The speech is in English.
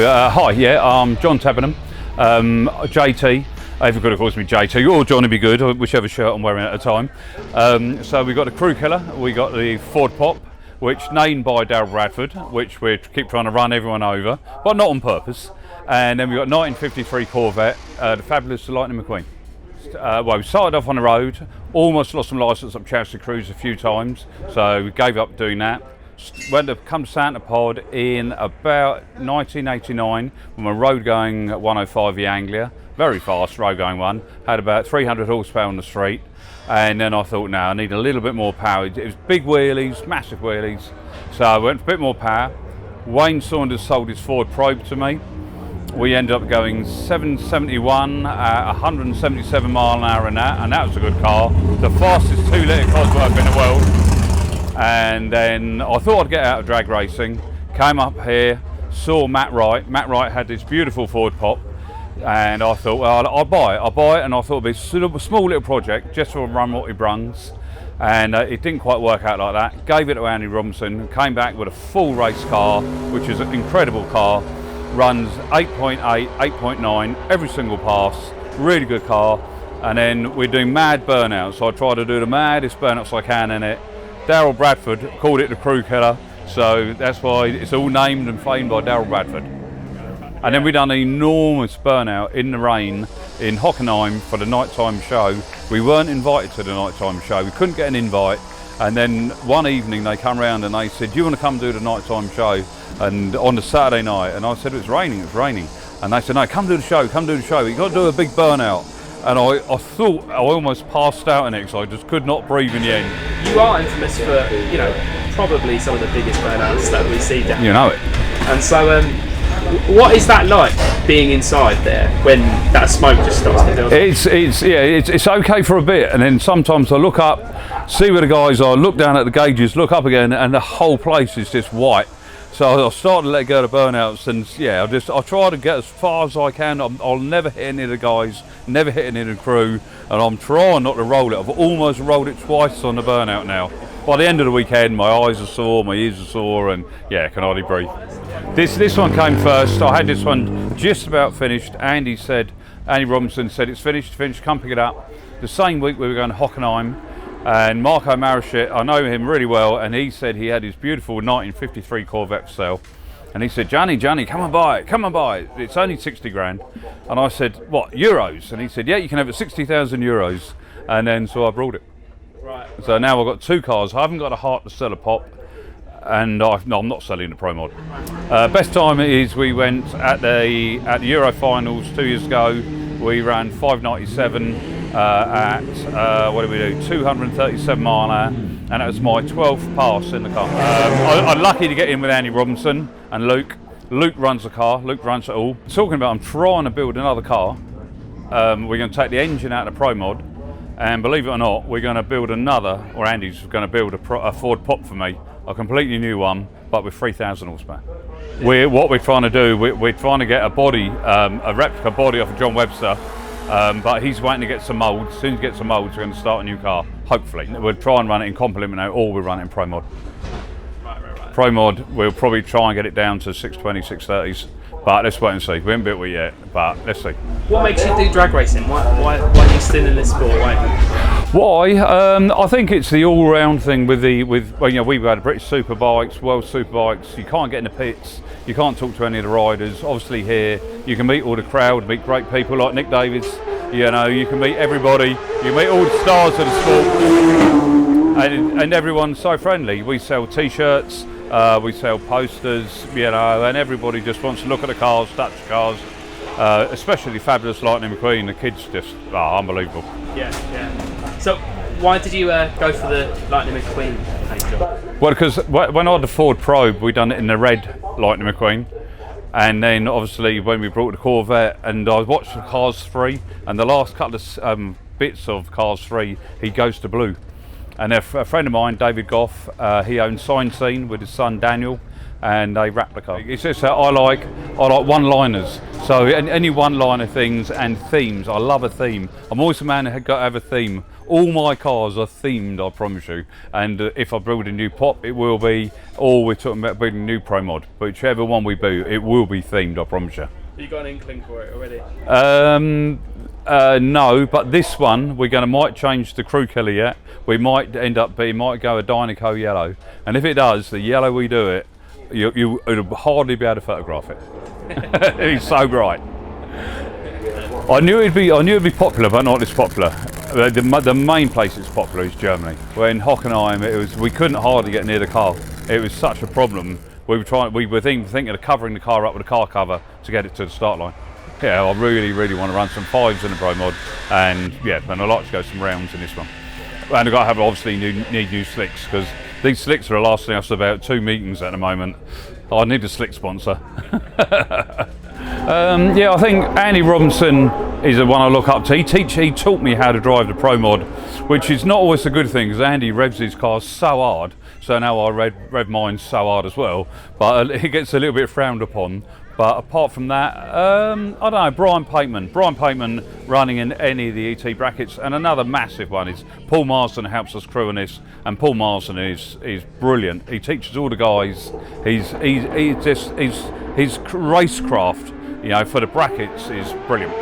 Hi, yeah, I'm John Tebenham, JT. Everybody calls me JT, or Johnny be good, whichever shirt I'm wearing at the time. So we got the Crew Killer, we got the Ford Pop, which named by Daryl Bradford, which we keep trying to run everyone over, but not on purpose. And then we got 1953 Corvette, the Fabulous Lightning McQueen. Well, we started off on the road, almost lost some licence up Chelsea Cruise a few times, so we gave up doing that. Went to come to SantaPod in about 1989 when we were road going 105 the Anglia, very fast road going one, had about 300 horsepower on the street, and then I thought, no, I need a little bit more power. It was big wheelies, massive wheelies, so I went for a bit more power. Wayne Saunders sold his Ford Probe to me. We ended up going 771 at 177 mile an hour in that, and that was a good car. The fastest 2-litre Cosworth in the world. And then I thought I'd get out of drag racing, came up here, saw Matt Wright. Matt Wright had this beautiful Ford Pop, and I thought, well, I'll buy it, and I thought it'd be a small little project just for run what he brings, and it didn't quite work out like that. Gave it to Andy Robinson, came back with a full race car, which is an incredible car, runs 8.8, 8.9, every single pass, really good car, and then we're doing mad burnouts, so I try to do the maddest burnouts I can in it. Daryl Bradford called it the Crew Killer, so that's why it's all named and famed by Daryl Bradford. And then we done an enormous burnout in the rain in Hockenheim for the nighttime show. We weren't invited to the nighttime show, we couldn't get an invite, and then one evening they come round and they said, do you want to come do the nighttime show? And on the Saturday night, and I said, it's raining, and they said, no, come do the show, you've got to do a big burnout. And I thought I almost passed out in it because I just could not breathe in the end. You are infamous for, you know, probably some of the biggest burnouts that we see down. You know it. And so, what is that like, being inside there when that smoke just starts to build? It's okay for a bit, and then sometimes I look up, see where the guys are, look down at the gauges, look up again, and the whole place is just white. So I started to let go of the burnouts, and yeah, I try to get as far as I can. I'll never hit any of the guys, never hit any of the crew, and I'm trying not to roll it. I've almost rolled it twice on the burnout now. By the end of the weekend, my eyes are sore, my ears are sore, and yeah, can hardly breathe. This one came first. I had this one just about finished. Andy Robinson said it's finished, come pick it up. The same week we were going to Hockenheim, and Marco Marashit, I know him really well, and he said he had his beautiful 1953 Corvette for sale, and he said, Johnny, come and buy it, it's only 60 grand. And I said, what, euros? And he said, yeah, you can have it 60,000 euros. And then so I brought it. Right. So now I've got two cars. I haven't got a heart to sell a Pop, and I'm not selling the Pro Mod. Best time is we went at the Euro Finals 2 years ago. We ran 597 at what did we do? 237 mile an hour, and that was my 12th pass in the car. I'm lucky to get in with Andy Robinson and Luke. Luke runs the car. Luke runs it all. Talking about, I'm trying to build another car. We're going to take the engine out of the Pro Mod, and believe it or not, we're going to build another, or Andy's going to build a Ford Pop for me, a completely new one, but with 3,000 horsepower. What we're trying to do, we're trying to get a body, a replica body off of John Webster, but he's waiting to get some moulds. As soon as he gets some moulds, we're going to start a new car, hopefully. We'll try and run it in Compliment now, or we'll run it in Pro Mod. Right. Pro Mod, we'll probably try and get it down to 620, 630s, but let's wait and see. We haven't built it yet, but let's see. What makes you do drag racing? Why are you still in this sport? Why? I think it's the all-round thing with well, you know, we've had British Superbikes, World Superbikes. You can't get in the pits. You can't talk to any of the riders. Obviously here, you can meet all the crowd, meet great people like Nick Davies. You know, you can meet everybody. You meet all the stars of the sport, and everyone's so friendly. We sell T-shirts, we sell posters, you know, and everybody just wants to look at the cars, touch the cars. Especially Fabulous Lightning McQueen. The kids just unbelievable. Yeah. So why did you go for the Lightning McQueen paint job? Well, because when I had the Ford Probe, we done it in the red Lightning McQueen, and then obviously when we brought the Corvette, and I watched the Cars 3, and the last couple of bits of Cars 3, he goes to blue. And a friend of mine, David Goff, he owns Sign Scene with his son Daniel, and a replica. It's just that I like one-liners. So any one-liner things and themes. I love a theme. I'm always a man who's got to have a theme All my cars are themed, I promise you. And if I build a new pop, it will be, or we're talking about building a new Pro Mod. But whichever one we build, it will be themed, I promise you. You got an inkling for it already? No, but this one might change the crew killer yet. We might might go a Dynaco yellow, and if it does, the yellow we do it, you'll hardly be able to photograph it. It's so bright. I knew it'd be popular, but not this popular. The main place it's popular is Germany. When Hockenheim, we couldn't hardly get near the car. It was such a problem. We were thinking of covering the car up with a car cover to get it to the start line. Yeah, I really want to run some 5s in the Pro Mod, and yeah, and I'd like to go some rounds in this one. And I've got to have obviously need new slicks, because these slicks are lasting us about 2 meetings at the moment. I need a slick sponsor. Yeah, I think Andy Robinson is the one I look up to. He taught me how to drive the Pro Mod, which is not always a good thing, because Andy revs his cars so hard. So now I rev mine so hard as well, but it gets a little bit frowned upon. But apart from that, I don't know, Brian Pateman running in any of the ET brackets. And another massive one is Paul Marsden helps us crew on this, and Paul Marsden is brilliant. He teaches all the guys. His racecraft, for the brackets is brilliant.